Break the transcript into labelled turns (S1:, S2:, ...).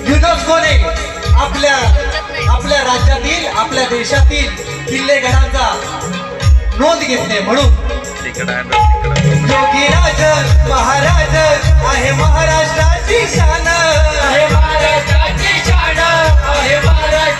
S1: युनेस्कोने आपल्या राज्यातील आपल्या देशातील किल्लेगडांचा नोंद घेतली म्हणून योगीराज महाराज आहे महाराष्ट्राची शान, आहे महाराष्ट्राची शान, आहे महाराष्ट्र